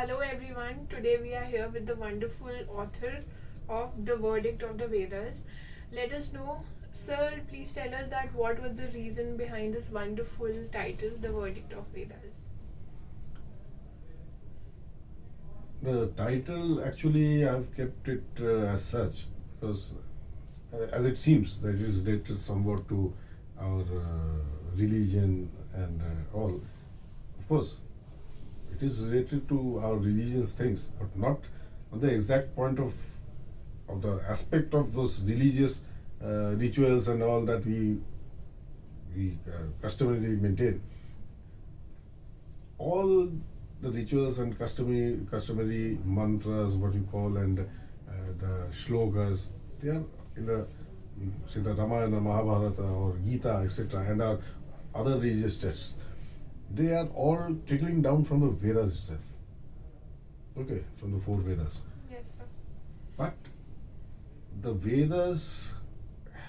Hello everyone, today we are here with the wonderful author of the Verdict of the Vedas. Let us know, sir, please tell us that what was the reason behind this wonderful title, the Verdict of Vedas. The title, actually, I've kept it as such because, as it seems, that it is related somewhat to our religion and all. Of course, it is related to our religious things, but not on the exact point of the aspect of those religious rituals and all that we customarily maintain. All the rituals and customary mantras, what you call, and the shlokas, they are in the say the Ramayana, Mahabharata, or Gita, etc., and our other religious texts. They are all trickling down from the Vedas itself. Okay, from the 4 Vedas. Yes, sir. But the Vedas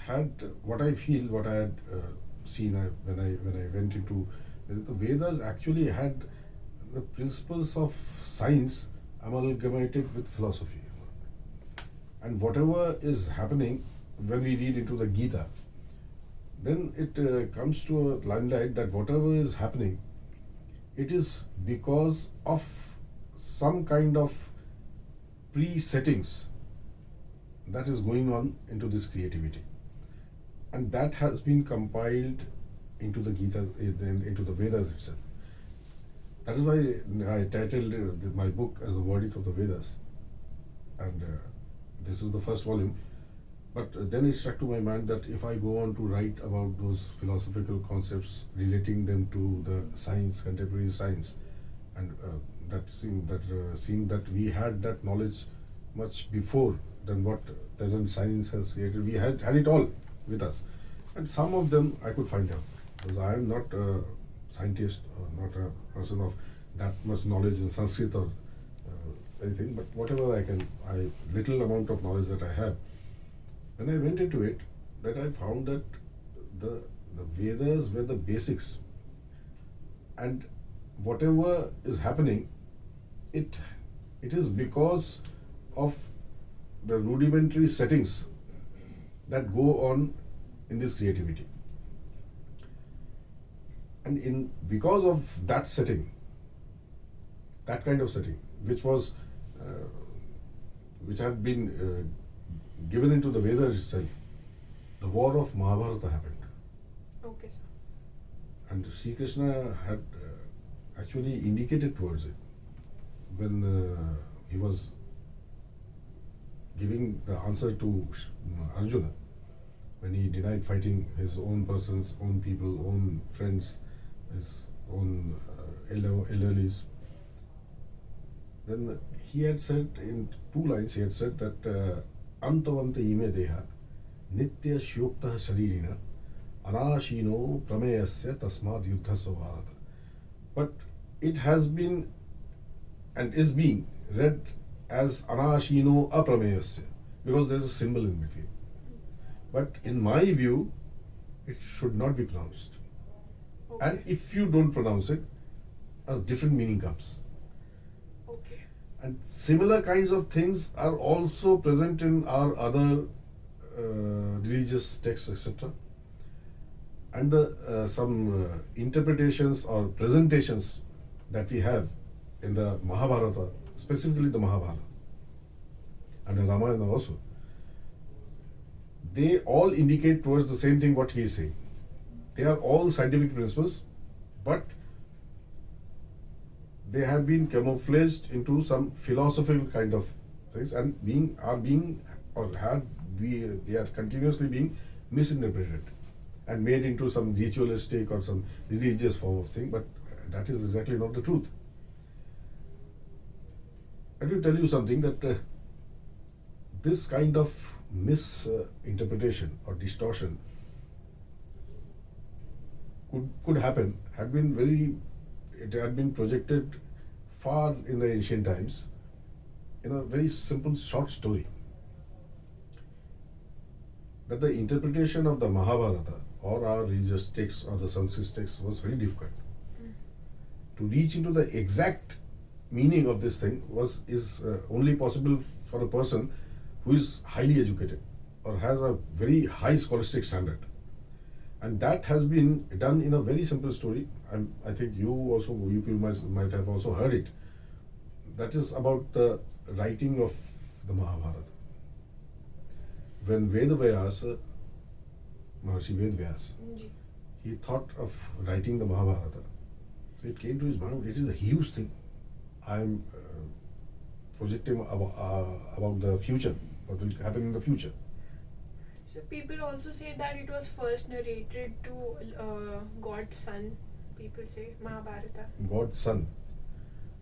had what I feel, what I had seen when I went into the Vedas, actually had the principles of science amalgamated with philosophy. And whatever is happening when we read into the Gita, then it comes to a limelight that whatever is happening, it is because of some kind of pre-settings that is going on into this creativity. And that has been compiled into the Gita, into the Vedas itself. That is why I titled my book as the Verdict of the Vedas. And this is the first volume. But then it struck to my mind that if I go on to write about those philosophical concepts, relating them to the science, contemporary science, and that seemed that we had that knowledge much before than what present science has created. We had it all with us. And some of them I could find out, because I am not a scientist or not a person of that much knowledge in Sanskrit or anything, but whatever little amount of knowledge that I have, when I went into it, that I found that the Vedas were the basics, and whatever is happening, it is because of the rudimentary settings that go on in this creativity. And because of that setting, that kind of setting, which had been given into the Vedas itself, the war of Mahabharata happened. Okay, sir. And Sri Krishna had actually indicated towards it when he was giving the answer to Arjuna, when he denied fighting his own persons, own people, own friends, his own elderlies. Then he had said in 2 lines, he had said that Antavanta ime deha nitya shyokta sharirina anashino prameyasya tasmad yuddhasya bharata. But it has been and is being read as anashino aprameyasya, because there is a symbol in between. But in my view, it should not be pronounced. Okay. And if you don't pronounce it, a different meaning comes. Okay. And similar kinds of things are also present in our other religious texts, etc. And some interpretations or presentations that we have in the Mahabharata, specifically the Mahabharata, and the Ramayana also, they all indicate towards the same thing what he is saying. They are all scientific principles, but they have been camouflaged into some philosophical kind of things, and they are continuously being misinterpreted and made into some ritualistic or some religious form of thing, but that is exactly not the truth. Let me tell you something, that this kind of misinterpretation or distortion could happen, it had been projected far in the ancient times in a very simple short story. That the interpretation of the Mahabharata or our religious texts or the Sanskrit texts was very difficult. To reach into the exact meaning of this thing is only possible for a person who is highly educated or has a very high scholastic standard. And that has been done in a very simple story. I think you people might have also heard it. That is about the writing of the Mahabharata. When Maharishi Vedvyas, he thought of writing the Mahabharata. So it came to his mind, it is a huge thing. I am projecting about the future, what will happen in the future. So people also say that it was first narrated to God's son. People say Mahabharata. God's son.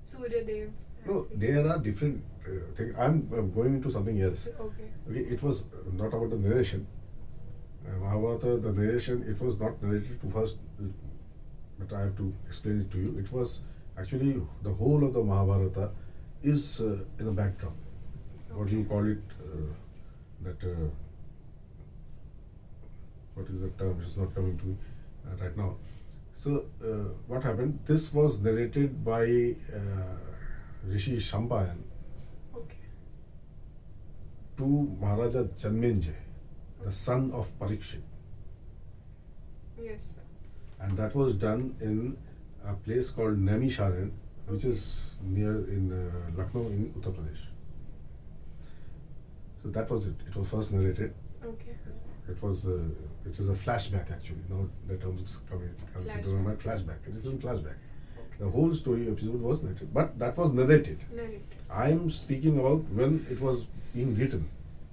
Surya Dev. No, there are different things. I'm going into something else. Okay. It was not about the narration. Mahabharata, the narration, it was not narrated to first, but I have to explain it to you. It was actually the whole of the Mahabharata is in a backdrop. What do you call it? What is the term? It's not coming to me right now. So what happened? This was narrated by Rishi Shampayan to Maharaja Janmenjay, the son of Parikshit. Yes, sir. And that was done in a place called Naimisharan, which is near in Lucknow in Uttar Pradesh. So that was it. It was first narrated. Okay. It is a flashback actually. Now the term is comes into my mind. Flashback. It is in flashback. Okay. The whole story episode was narrated, but that was narrated. I am speaking about when it was being written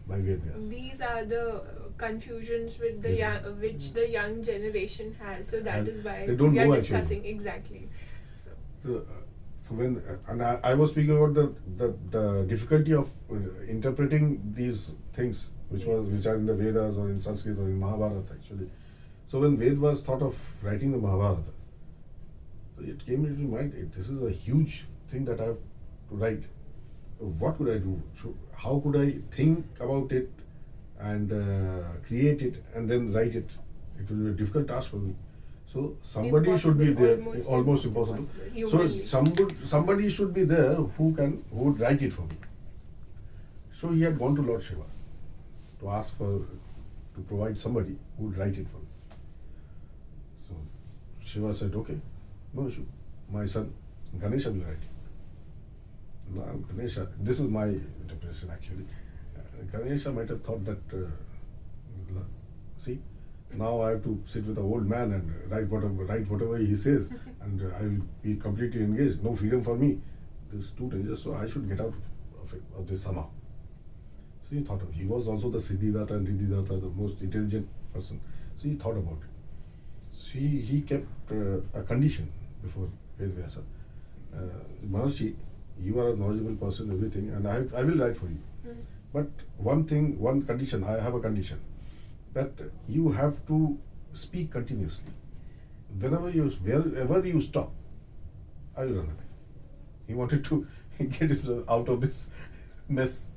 by Vedas. These are the confusions with the which the young generation has. So that is why they don't we are know discussing actually. Exactly. So when and I was speaking about the difficulty of interpreting these things which are in the Vedas or in Sanskrit or in Mahabharata actually. So when Vedvas thought of writing the Mahabharata, so it came into my mind, this is a huge thing that I have to write. What could I do? How could I think about it and create it and then write it? It will be a difficult task for me. So somebody should be there, almost impossible. So somebody should be there who would write it for me. So he had gone to Lord Shiva to ask to provide somebody who would write it for me. So Shiva said, okay, no issue. My son Ganesha will write it. Now Ganesha, this is my interpretation actually. Ganesha might have thought that, see, now I have to sit with an old man and write whatever he says, and I will be completely engaged. No freedom for me. This is too dangerous. So I should get out of this somehow. So he thought of. He was also the Siddhidatta and Riddhidatta, the most intelligent person. So he thought about it. So he kept a condition before Vedvyasa. Maharishi, you are a knowledgeable person, everything, and I will write for you. But one condition. I have a condition. That you have to speak continuously. Wherever you stop, I will run away. He wanted to get himself out of this mess.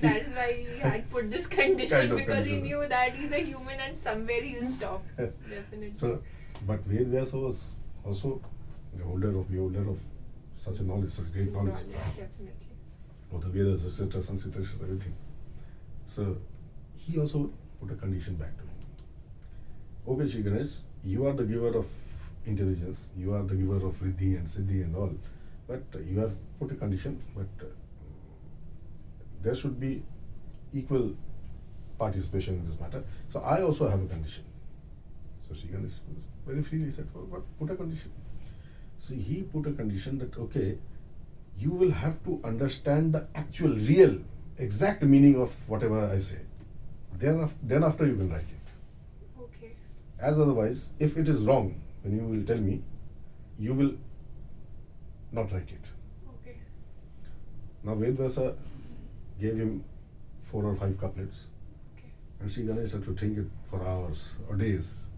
That is why he had put this condition because he knew that he's a human and somewhere he'll stop. Definitely. So, but Vedvyasa was also the holder of such a knowledge, such great knowledge. Definitely. Of the Vedas, etc., Sanskrit, everything. So he also put a condition back to him. Okay, Shri Ganesh, you are the giver of intelligence, you are the giver of Riddhi and Siddhi and all, but you have put a condition, but there should be equal participation in this matter. So I also have a condition. So Shri Ganesh very freely said, well, but put a condition. So he put a condition that, okay, you will have to understand the actual, real, exact meaning of whatever I say. Then after you can write it. Okay. As otherwise, if it is wrong, when you will tell me, you will not write it. Okay. Now Vedvyasa gave him 4 or 5 couplets. Okay. And Sri Ganesh had to think it for hours or days.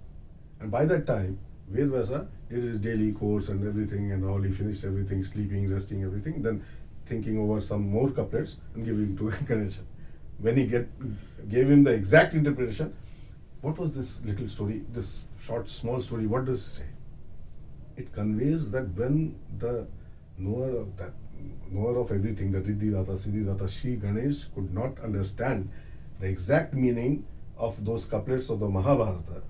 And by that time, Vedvyasa did his daily course and everything and all. He finished everything, sleeping, resting, everything. Then thinking over some more couplets and giving to Ganesha. When he gave him the exact interpretation, what was this little story, this short, small story, what does it say? It conveys that when the knower of everything, the Riddhidata, Siddhidata, Sri Ganesh could not understand the exact meaning of those couplets of the Mahabharata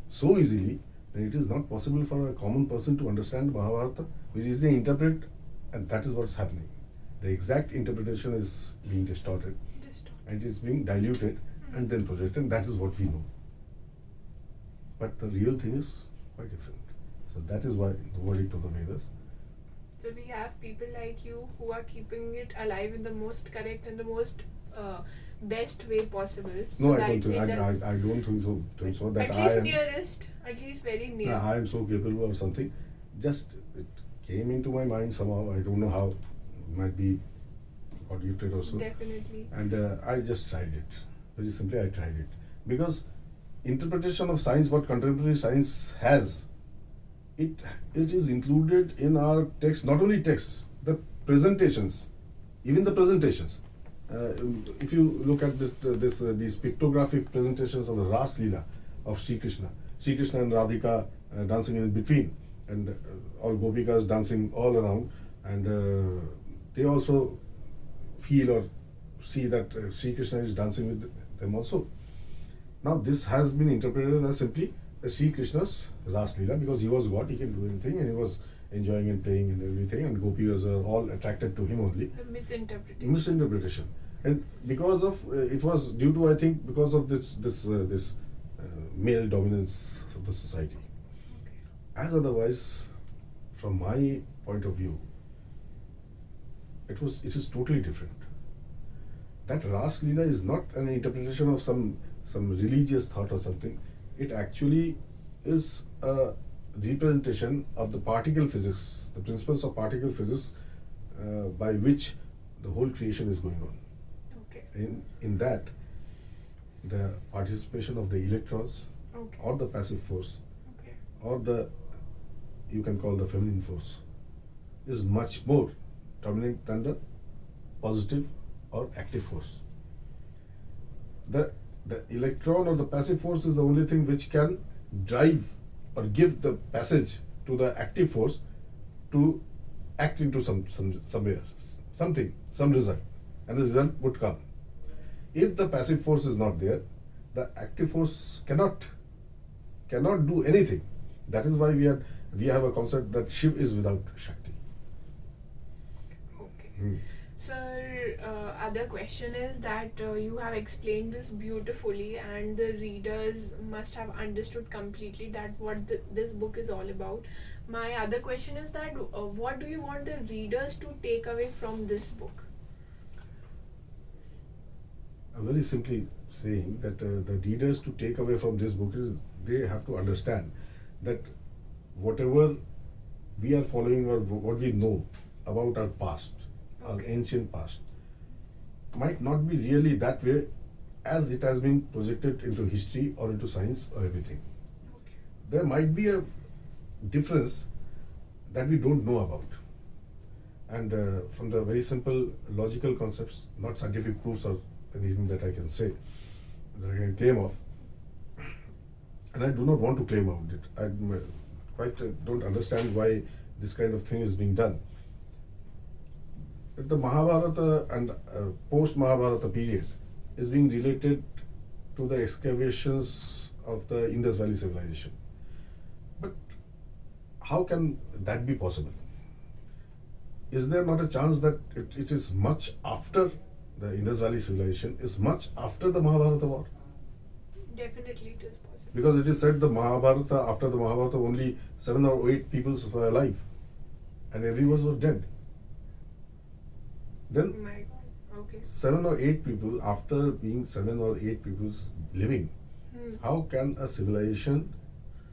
so easily that it is not possible for a common person to understand Mahabharata, which is the interpret, and that is what's happening. The exact interpretation is being distorted and it is being diluted and then projected, and that is what we know. But the real thing is quite different. So that is why the verdict of the Vedas. So we have people like you who are keeping it alive in the most correct and the most best way possible. No, I don't think. I don't think so. That at least nearest, at least very near. I am so capable of something. Just it came into my mind somehow. I don't know how. Might be got gifted or so. Definitely. And I just tried it. Very simply, I tried it because interpretation of science, what contemporary science has, it is included in our text. Not only texts, the presentations, even the presentations. If you look at these pictographic presentations of the Ras Leela of Sri Krishna and Radhika dancing in between, and all Gopikas dancing all around, and they also feel or see that Sri Krishna is dancing with them also. Now this has been interpreted as simply Sri Krishna's Ras Leela, because he was God, he can do anything, and he was enjoying and playing and everything, and Gopikas are all attracted to him only. The misinterpretation. Misinterpretation. And because of it was due to, I think, because of this male dominance of the society. Okay. As otherwise, from my point of view, it is totally different. That Ras Leela is not an interpretation of some religious thought or something. It actually is a representation of the particle physics, the principles of particle physics by which the whole creation is going on. Okay. In that, the participation of the electrons, Okay. or the passive force, Okay. or you can call the feminine force, is much more dominant than the positive or active force. The electron or the passive force is the only thing which can drive or give the passage to the active force to act into somewhere, something, some result, and the result would come. If the passive force is not there, the active force cannot do anything. That is why we have a concept that Shiv is without Shakti. Okay. Sir, other question is that you have explained this beautifully, and the readers must have understood completely that what this book is all about. My other question is that what do you want the readers to take away from this book? I'm very simply saying that the readers to take away from this book is they have to understand that whatever we are following or what we know about our past, our ancient past, might not be really that way as it has been projected into history or into science or everything. Okay. There might be a difference that we don't know about. And from the very simple logical concepts, not scientific proofs or anything that I can say, that I can claim of, and I do not want to claim out it. I quite don't understand why this kind of thing is being done. The Mahabharata and post-Mahabharata period is being related to the excavations of the Indus Valley civilization. But how can that be possible? Is there not a chance that it is much after the Indus Valley civilization, is much after the Mahabharata war? Definitely it is possible. Because it is said after the Mahabharata only 7 or 8 people were alive and everyone was dead. Then Oh my God. Okay. 7 or 8 people, after being 7 or 8 people living, how can a civilization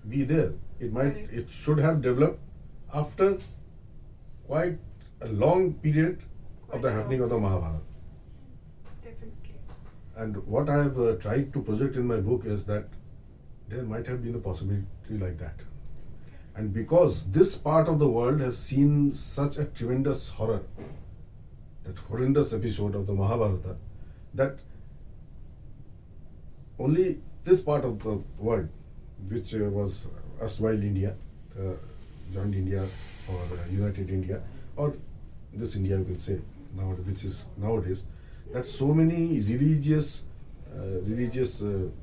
be there? Correct. It should have developed after quite a long period of the happening of the Mahabharata. Definitely. And what I have tried to project in my book is that there might have been a possibility like that. And because this part of the world has seen such a tremendous horror, that horrendous episode of the Mahabharata, that only this part of the world, which was erstwhile India, joined India or united India, or this India you can say nowadays, which is nowadays, that so many religious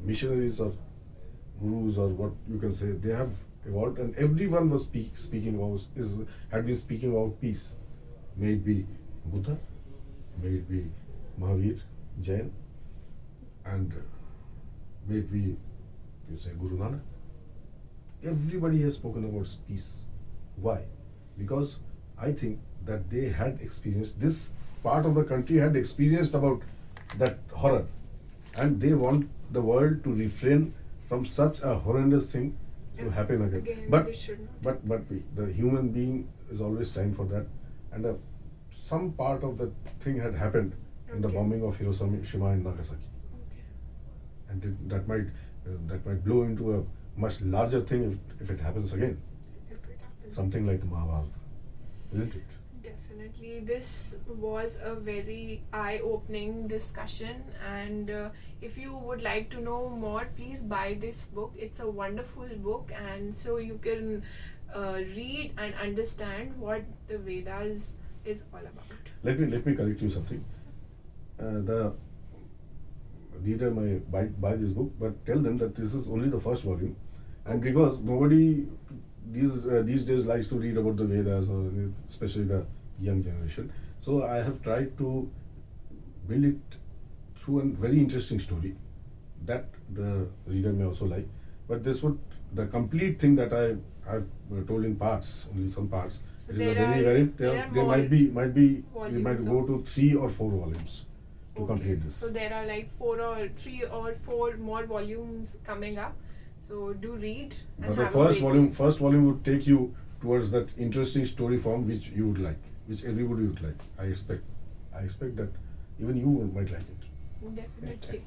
missionaries or gurus or what you can say, they have evolved, and everyone was speaking about had been speaking about peace. May it be Buddha, may it be Mahavir, Jain, and may it be, you say, Guru Nanak. Everybody has spoken about peace. Why? Because I think that they had experienced, this part of the country had experienced about that horror, and they want the world to refrain from such a horrendous thing to happen again. But this should not. the human being is always trying for that, and some part of that thing had happened in the Okay. bombing of Hiroshima and Nagasaki, Okay. and that might blow into a much larger thing if it happens again, If it happens. something like the Mahabharata, isn't it? Definitely, this was a very eye-opening discussion, and if you would like to know more, please buy this book. It's a wonderful book, and so you can read and understand what the Vedas is all about. Let me correct you something. The reader may buy this book, but tell them that this is only the first volume, and because nobody these days likes to read about the Vedas, or especially the young generation. So I have tried to build it through a very interesting story that the reader may also like. But the complete thing that I've told in parts, only some parts. So It is there a very are- very there are there more might be we volumes might go of- to 3 or 4 volumes to Okay. complete this. So there are like 3 or 4 more volumes coming up. So do read. And But the have a great day. first volume would take you towards that interesting story form which you would like, which everybody would like. I expect that even you might like it. Definitely.